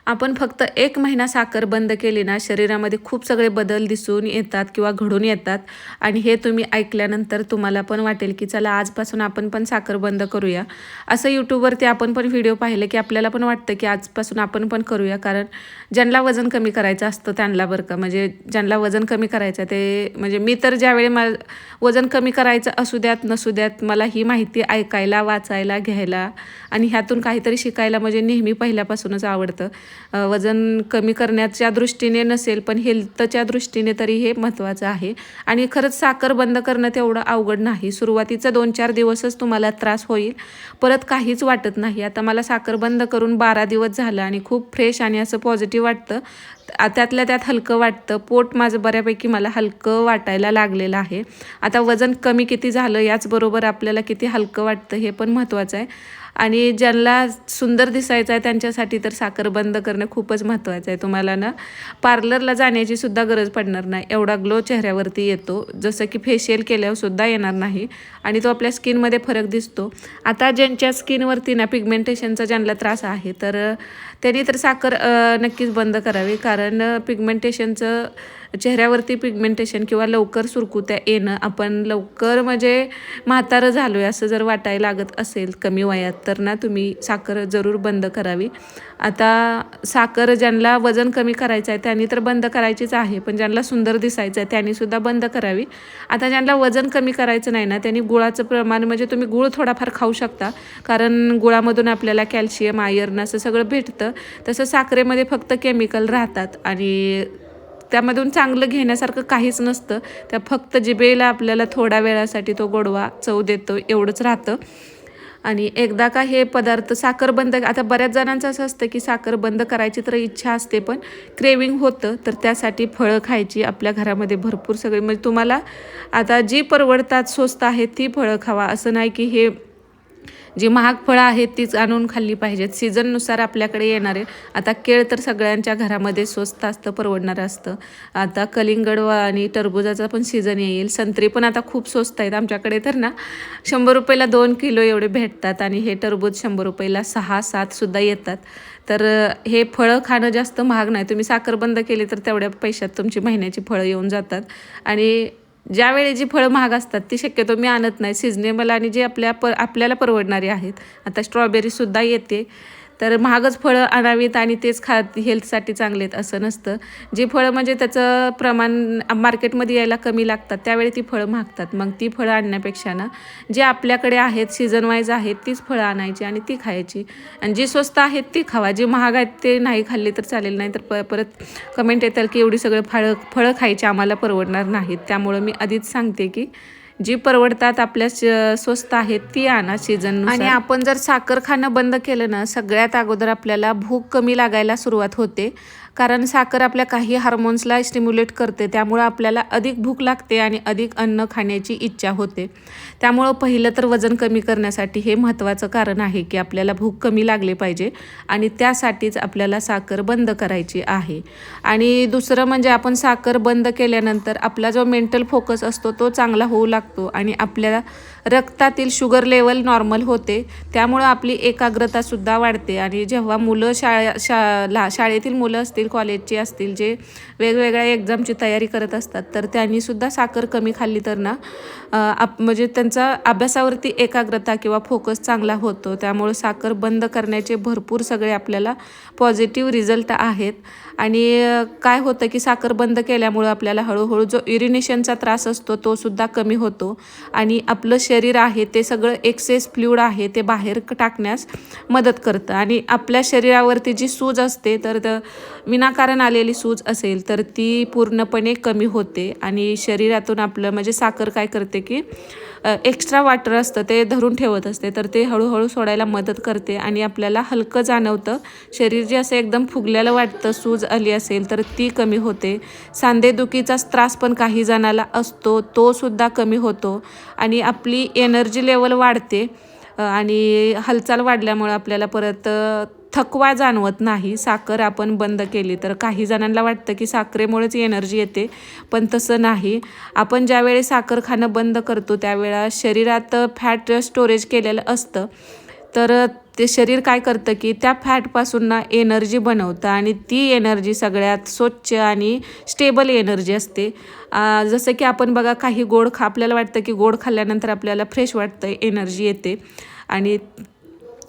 आपण फक्त 1 महिना साखर बंद केली ना, शरीरामध्ये खूप सगळे बदल दिसून येतात किंवा घडून येतात आणि हे तुम्ही ऐकल्यानंतर तुम्हाला पण वाटेल की चला आजपासून आपण पण साखर बंद करूया. असं YouTubeवरती आपण पण व्हिडिओ पाहिले की आपल्याला पण वाटतं की आजपासून आपण पण करूया. कारण ज्यांना वजन कमी करायचं असतं त्यांना बरं का, म्हणजे ज्यांना वजन कमी करायचं ते म्हणजे मी तर ज्यावेळी वजन कमी करायचं असू द्यात नसू द्यात, मला ही माहिती ऐकायला, वाचायला, घ्यायला आणि ह्यातून काहीतरी शिकायला म्हणजे नेहमी पहिल्यापासूनच आवडतं. वजन कमी करण्याच्या दृष्टीने नसेल पण हेल्थच्या दृष्टीने तरी हे महत्त्वाचं आहे. आणि खरंच साखर बंद करणं तेवढं अवघड नाही. सुरुवातीचा 2-4 दिवसच तुम्हाला त्रास होईल, परत काहीच वाटत नाही. आता मला साखर बंद करून 12 दिवस झालं आणि खूप फ्रेश आणि असं पॉझिटिव्ह वाटतं. त्यातल्या त्यात हलकं वाटतं. पोट माझं बऱ्यापैकी मला हलकं वाटायला लागलेलं आहे. आता वजन कमी किती झालं याचबरोबर आपल्याला किती हलकं वाटतं हे पण महत्त्वाचं आहे. आणि ज्यांना सुंदर दिसायचं आहे त्यांच्यासाठी तर साखर बंद करणं खूपच महत्त्वाचं आहे. तुम्हाला ना पार्लरला जाण्याची सुद्धा गरज पडणार नाही, एवढा ग्लो चेहऱ्यावरती येतो, जसं की फेशियल केल्यावर सुद्धा येणार नाही आणि तो आपल्या स्किनमध्ये फरक दिसतो. आता ज्यांच्या स्किनवरती ना पिगमेंटेशनचा ज्यांना त्रास आहे तर त्यांनी तर साखर नक्कीच बंद करावी. कारण पिगमेंटेशनचं चेहऱ्यावरती पिगमेंटेशन किंवा लवकर सुरकुत्या येणं, आपण लवकर म्हणजे म्हातारं झालो आहे असं जर वाटायला लागत असेल कमी वयात तर ना तुम्ही साखर जरूर बंद करावी. आता साखर ज्यांना वजन कमी करायचं आहे त्यांनी तर बंद करायचीच आहे, पण ज्यांना सुंदर दिसायचं आहे त्यांनीसुद्धा बंद करावी. आता ज्यांना वजन कमी करायचं नाही ना त्यांनी गुळाचं प्रमाण म्हणजे तुम्ही गुळ थोडाफार खाऊ शकता, कारण गुळामधून आपल्याला कॅल्शियम, आयर्न असं सगळं भेटतं. तसं साखरेमध्ये फक्त केमिकल राहतात आणि त्यामधून चांगलं घेण्यासारखं काहीच नसतं. त्या फक्त जिभेला आपल्याला थोड्या वेळासाठी तो गोडवा चव देतो एवढंच राहतं. आणि एकदा का हे पदार्थ साखर बंद, आता बऱ्याच जणांचं असं असतं की साखर बंद करायची तर इच्छा असते पण क्रेविंग होतं, तर त्यासाठी फळं खायची. आपल्या घरामध्ये भरपूर सगळे म्हणजे तुम्हाला आता जी परवडतात स्वस्त आहेत ती फळं खावा. असं नाही की हे जी महाग फळं आहेत तीच आणून खाल्ली पाहिजेत. सीझननुसार आपल्याकडे येणार आहे. आता केळ तर सगळ्यांच्या घरामध्ये स्वस्त असतं, परवडणारं असतं. आता कलिंगड आणि टरबुजाचा पण सीझन येईल. संत्री पण आता खूप स्वस्त आहेत. आमच्याकडे तर ना 100 रुपयाला 2 किलो एवढे भेटतात आणि हे टरबूज 100 रुपयाला 6-7 सुद्धा येतात. तर हे फळं खाणं जास्त महाग नाही. तुम्ही साखर बंद केली तर तेवढ्या पैशात तुमची महिन्याची फळं येऊन जातात. आणि ज्यावेळी जी फळं महाग असतात ती शक्यतो मी आणत नाही. सिजनेबल आणि जे आपल्याला परवडणारी आहेत. आता स्ट्रॉबेरीसुद्धा येते, तर महागच फळं आणावीत आणि तेच हेल्थसाठी चांगले आहेत असं नसतं. जी फळं म्हणजे त्याचं प्रमाण मार्केटमध्ये यायला कमी लागतात त्यावेळी ती फळं महागतात. मग ती फळं आणण्यापेक्षा ना जे आपल्याकडे आहेत सीझन वाईज आहेत तीच फळं आणायची आणि ती खायची. आणि जी स्वस्त आहेत ती खावा, जी महाग आहेत ते नाही खाल्ली तर चालेल. नाही तर परत कमेंट येतात की एवढी सगळं फळं खायची आम्हाला परवडणार नाहीत. त्यामुळं मी आधीच सांगते की जी परवडतात आपल्या स्वस्त आहेत ती आणा सीझननुसार. आणि आपण जर साखर खाणं बंद केलं ना, सगळ्यात अगोदर आपल्याला भूक कमी लागायला सुरुवात होते. कारण साखर आपल्या काही हार्मोन्सला स्टिम्युलेट करते, त्यामुळं आपल्याला अधिक भूक लागते आणि अधिक अन्न खाण्याची इच्छा होते. त्यामुळं पहिलं तर वजन कमी करण्यासाठी हे महत्त्वाचं कारण आहे की आपल्याला भूक कमी लागली पाहिजे आणि त्यासाठीच आपल्याला साखर बंद करायची आहे. आणि दुसरं म्हणजे आपण साखर बंद केल्यानंतर आपला जो मेंटल फोकस असतो तो चांगला होऊ लागतो आणि आपल्याला रक्तातील शुगर लेवल नॉर्मल होते. त्यामुळं आपली एकाग्रतासुद्धा वाढते. आणि जेव्हा मुलं शाळेतील मुलं असतील, कॉलेजची असतील, जे वेगवेगळ्या एक्झामची तयारी करत असतात तर त्यांनीसुद्धा साखर कमी खाल्ली तर ना म्हणजे त्यांचा अभ्यासावरती एकाग्रता किंवा फोकस चांगला होतो. त्यामुळं साखर बंद करण्याचे भरपूर सगळे आपल्याला पॉझिटिव्ह रिझल्ट आहेत. आणि काय होतं की साखर बंद केल्यामुळं आपल्याला हळूहळू जो युरिनेशनचा त्रास असतो तो सुद्धा कमी होतो आणि आपलं शरीर आहे ते सगळं एक्सेस फ्लूइड आहे ते बाहेर टाकण्यास मदत करतं. आणि आपल्या शरीरावरती जी सूज असते तर विनाकारण आलेली सूज असेल तर ती पूर्णपणे कमी होते. आणि शरीरातून आपलं म्हणजे साखर काय करते की एक्स्ट्रा वॉटर असतं ते धरून ठेवत असते, तर ते हळूहळू सोडायला मदत करते आणि आपल्याला हलकं जाणवतं. शरीर जे असं एकदम फुगलेलं वाटतं, सूज आली असेल तर ती कमी होते. सांधेदुखीचा त्रास पण काही जणाला असतो तो सुद्धा कमी होतो आणि आपली एनर्जी लेवल वाढते. आणि हालचाल वाढल्यामुळे आपल्याला परत थकवा जाणवत नाही. साखर आपण बंद केली तर काही जणांना वाटतं की साखरेमुळेच एनर्जी येते, पण तसं नाही. आपण ज्यावेळी साखर खाणं बंद करतो त्यावेळेला शरीरात फॅट स्टोरेज केलेलं असतं, तर ते शरीर काय करतं की त्या फॅटपासून ना एनर्जी बनवतं आणि ती एनर्जी सगळ्यात स्वच्छ आणि स्टेबल एनर्जी असते. जसं की आपण बघा काही आपल्याला वाटतं की गोड खाल्ल्यानंतर आपल्याला फ्रेश वाटतं, एनर्जी येते. आणि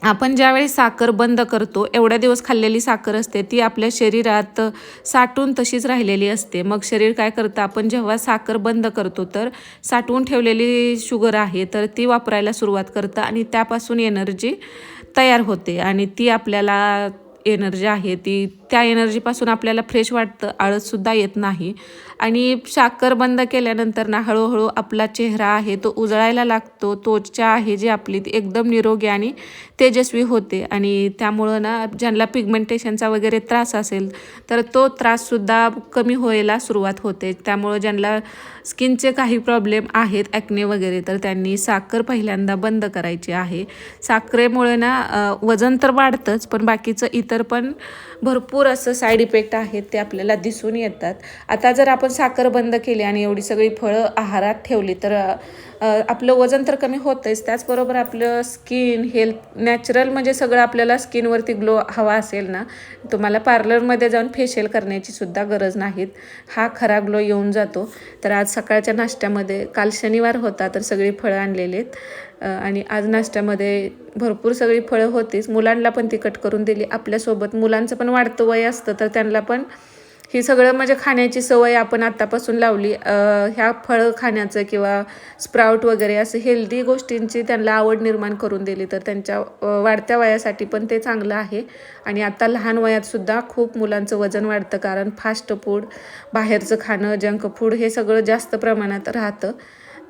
आपण ज्यावेळी साखर बंद करतो, एवढ्या दिवस खाल्लेली साखर असते ती आपल्या शरीरात साठून तशीच राहिलेली असते. मग शरीर काय करतं, आपण जेव्हा साखर बंद करतो तर साठवून ठेवलेली शुगर आहे तर ती वापरायला सुरुवात करतं आणि त्यापासून एनर्जी तयार होते आणि ती आपल्याला एनर्जी आहे ती त्या एनर्जीपासून आपल्याला फ्रेश वाटतं, आळससुद्धा येत नाही. आणि साखर बंद केल्यानंतर ना हळूहळू आपला चेहरा आहे तो उजळायला लागतो, त्वचा आहे जी आपली ती एकदम निरोगी आणि तेजस्वी होते. आणि त्यामुळं ना ज्यांना पिगमेंटेशनचा वगैरे त्रास असेल तर तो त्राससुद्धा कमी व्हायला सुरुवात होते. त्यामुळं ज्यांना स्किनचे काही प्रॉब्लेम आहेत, ॲक्ने वगैरे, तर त्यांनी साखर पहिल्यांदा बंद करायची आहे. साखरेमुळे ना वजन तर वाढतंच, पण बाकीचं इतर पण भरपूर असं साईड इफेक्ट आहेत ते आपल्याला दिसून येतात. आता जर आपण साखर बंद केली आणि एवढी सगळी फळं आहारात ठेवली तर आपलं वजन तर कमी होतंच, त्याचबरोबर आपलं स्किन हेल्थ नॅचरल म्हणजे सगळं आपल्याला स्किनवरती ग्लो हवा असेल ना, तुम्हाला पार्लरमध्ये जाऊन फेशियल करण्याची सुद्धा गरज नाहीत, हा खरा ग्लो येऊन जातो. तर आज सकाळच्या नाश्त्यामध्ये, काल शनिवार होता तर सगळी फळं आणलेली आहेत आणि आज नाश्त्यामध्ये भरपूर सगळी फळं होतीच. मुलांना पण ती कट करून दिली. आपल्यासोबत मुलांचं पण वाढतं वय असतं तर त्यांना पण ही सगळं म्हणजे खाण्याची सवय आपण आत्तापासून लावली. ह्या फळं खाण्याचं किंवा स्प्राउट वगैरे असं हेल्दी गोष्टींची त्यांना आवड निर्माण करून दिली तर त्यांच्या वाढत्या वयासाठी पण ते चांगलं आहे. आणि आता लहान वयातसुद्धा खूप मुलांचं वजन वाढतं, कारण फास्ट फूड, बाहेरचं खाणं, जंक फूड हे सगळं जास्त प्रमाणात राहतं.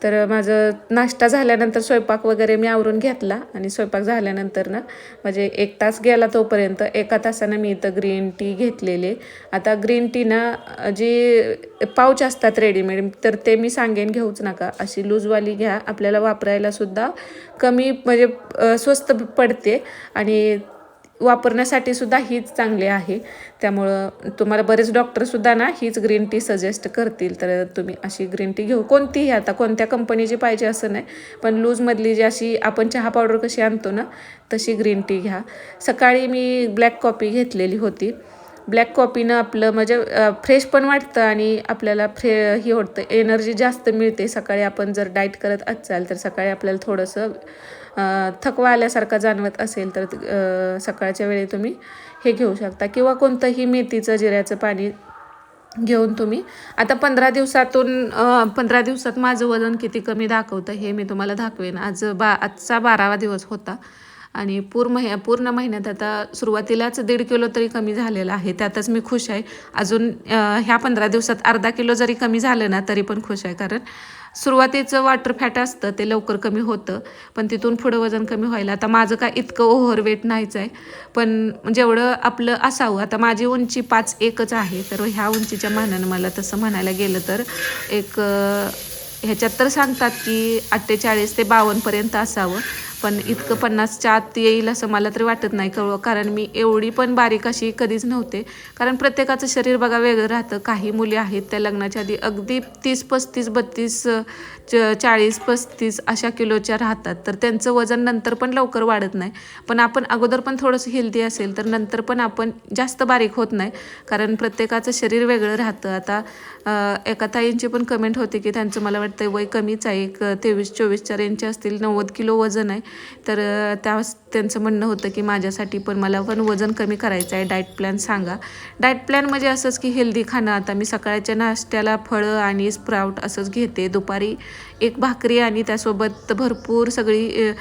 तर माझं नाश्ता झाल्यानंतर स्वयंपाक वगैरे मी आवरून घेतला आणि स्वयंपाक झाल्यानंतर ना म्हणजे 1 तास गेला, तोपर्यंत 1 तासानं मी इथं ग्रीन टी घेतलेले. आता ग्रीन टी ना जी पाऊच असतात रेडीमेड तर ते मी सांगेन घेऊच नका, अशी लूजवाली घ्या, आपल्याला वापरायलासुद्धा कमी म्हणजे स्वस्त पडते आणि वापरण्यासाठी सुद्धा हीच चांगली आहे. त्यामुळं तुम्हाला बरेच डॉक्टरसुद्धा ना हीच ग्रीन टी सजेस्ट करतील, तर तुम्ही अशी ग्रीन टी घेऊ. कोणतीही, आता कोणत्या कंपनीची पाहिजे असं नाही, पण लूजमधली जी अशी आपण चहा पावडर कशी आणतो ना तशी ग्रीन टी घ्या. सकाळी मी ब्लॅक कॉफी घेतलेली होती. ब्लॅक कॉफीनं आपलं म्हणजे फ्रेश पण वाटतं आणि आपल्याला हे होतं, एनर्जी जास्त मिळते. सकाळी आपण जर डाएट करत असाल तर सकाळी आपल्याला थोडंसं थकवा आल्यासारखा जाणवत असेल तर सकाळच्या वेळी तुम्ही हे घेऊ शकता किंवा कोणतंही मेथीचं, जिऱ्याचं पाणी घेऊन तुम्ही. आता 15 दिवसात माझं वजन किती कमी दाखवतं हे मी तुम्हाला दाखवेन. आजचा 12वा दिवस होता आणि पूर्ण महिन्यात आता सुरुवातीलाच 1.5 किलो तरी कमी झालेलं आहे, त्यातच मी खुश आहे. अजून ह्या 15 दिवसात अर्धा किलो जरी कमी झालं ना तरी पण खुश आहे, कारण सुरुवातीचं वॉटर फॅट असतं ते लवकर कमी होतं, पण तिथून पुढं वजन कमी व्हायला. आता माझं काय इतकं ओव्हरवेट नाहीच आहे, पण जेवढं आपलं असावं. आता माझी उंची 5'1" आहे, तर ह्या उंचीच्या मानानं मला तसं म्हणायला गेलं तर एक ह्याच्यात तर सांगतात की 48 ते 52पर्यंत असावं, पण इतकं 50च्या आत येईल असं मला तरी वाटत नाही, कारण मी एवढी पण बारीक अशी कधीच नव्हते. कारण प्रत्येकाचं शरीर बघा वेगळं राहतं. काही मुली आहेत त्या लग्नाच्या आधी अगदी 30-35, 32, 40-35 अशा किलोच्या राहतात, तर त्यांचं वजन नंतर पण लवकर वाढत नाही. पण आपण अगोदर पण थोडंसं हेल्दी असेल तर नंतर पण आपण जास्त बारीक होत नाही, कारण प्रत्येकाचं शरीर वेगळं राहतं. आता एका ताईंची पण कमेंट होती की त्यांचं मला वाटतं वय कमीच आहे, एक 23-24च्या रेंजचे असतील, 90 किलो वजन आहे. तर त्यांचं म्हणणं होतं की माझ्यासाठी पण, मला पण वजन कमी करायचं आहे, डाएट प्लॅन सांगा. डाएट प्लॅन म्हणजे असंच की हेल्दी खाणं. आता मी सकाळच्या नाश्त्याला फळं आणि स्प्राउट असंच घेते. दुपारी 1 भाकरी आणि त्यासोबत भरपूर सगळी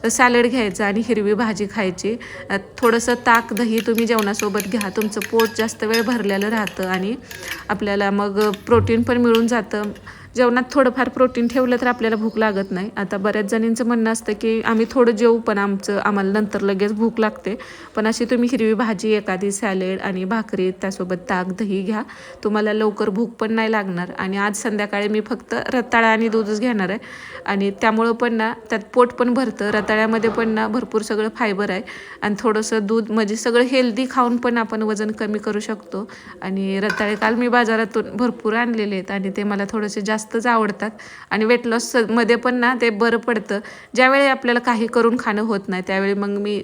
सॅलड घ्यायचं आणि हिरवी भाजी खायची. थोडंसं ताक, दही तुम्ही जेवणासोबत घ्या, तुमचं पोट जास्त वेळ भरलेलं राहतं आणि आपल्याला मग प्रोटीन पण मिळून जातं. जेवणात थोडंफार प्रोटीन ठेवलं तर आपल्याला भूक लागत नाही. आता बऱ्याच जणींचं म्हणणं असतं की आम्ही थोडं जेवू पण आम्हाला नंतर लगेच भूक लागते, पण अशी तुम्ही हिरवी भाजी, एखादी सॅलेड आणि भाकरी, त्यासोबत ताक, दही घ्या, तुम्हाला लवकर भूक पण नाही लागणार. आणि आज संध्याकाळी मी फक्त रताळा आणि दूधच घेणार आहे आणि त्यामुळं पण ना त्यात पोट पण भरतं. रताळ्यामध्ये पण ना भरपूर सगळं फायबर आहे आणि थोडंसं दूध, म्हणजे सगळं हेल्दी खाऊन पण आपण वजन कमी करू शकतो. आणि रताळे काल मी बाजारातून भरपूर आणलेले आहेत आणि ते मला थोडेसे जास्त जास्तच आवडतात आणि वेट लॉसमध्ये पण ना ते बरं पडतं. ज्यावेळी आपल्याला काही करून खाणं होत नाही त्यावेळी मग मी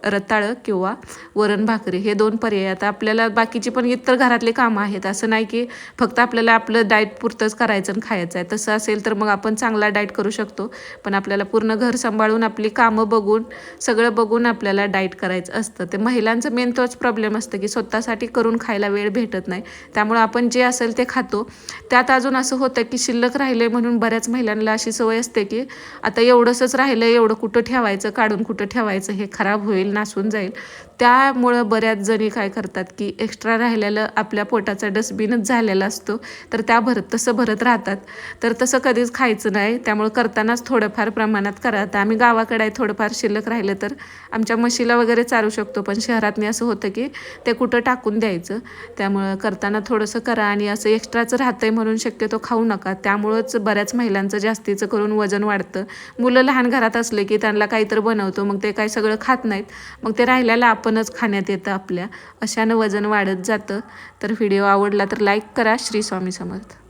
रताळं किंवा वरण भाकरी हे 2 पर्याय. आता आपल्याला बाकीची पण इतर घरातले कामं आहेत, असं नाही की फक्त आपल्याला आपलं डाएट पुरतंच करायचं आणि खायचं आहे. तसं असेल तर मग आपण चांगला डाएट करू शकतो, पण आपल्याला पूर्ण घर सांभाळून आपली कामं बघून सगळं बघून आपल्याला डाएट करायचं असतं. ते महिलांचं मेन तोच प्रॉब्लेम असतं की स्वतःसाठी करून खायला वेळ भेटत नाही. त्यामुळे आपण जे असेल ते खातो. त्यात अजून असं होतं की शिल्लक राहिले म्हणून बऱ्याच महिलांना अशी सवय असते की आता एवढंसंच राहिलं, एवढं कुठं ठेवायचं, काढून कुठं ठेवायचं, हे खराब होईल, नासून जाईल. त्यामुळं बऱ्याच जणी काय करतात की एक्स्ट्रा राहिलेलं आपल्या पोटाचा डस्टबिनच झालेला असतो, तर तसं भरत राहतात. तर तसं कधीच खायचं नाही. त्यामुळे करतानाच थोडंफार प्रमाणात करा. आता आम्ही गावाकडे आहे, थोडंफार शिल्लक राहिलं तर आमच्या म्हशीला वगैरे चारू शकतो, पण शहरात असं होतं की ते कुठं टाकून द्यायचं. त्यामुळं करताना थोडंसं करा आणि असं एक्स्ट्राचं राहतंय म्हणून शक्यतो खाऊ नका. त्यामुळंच बऱ्याच महिलांचं जास्तीचं करून वजन वाढतं. मुलं लहान घरात असले की त्यांना काहीतरी बनवतो, मग ते काही सगळं खात नाहीत, मग ते राहिल्याला आपणच खाण्यात येतं आपल्या. अशानं वजन वाढत जातं. तर व्हिडिओ आवडला तर लाईक करा. श्री स्वामी समर्थ.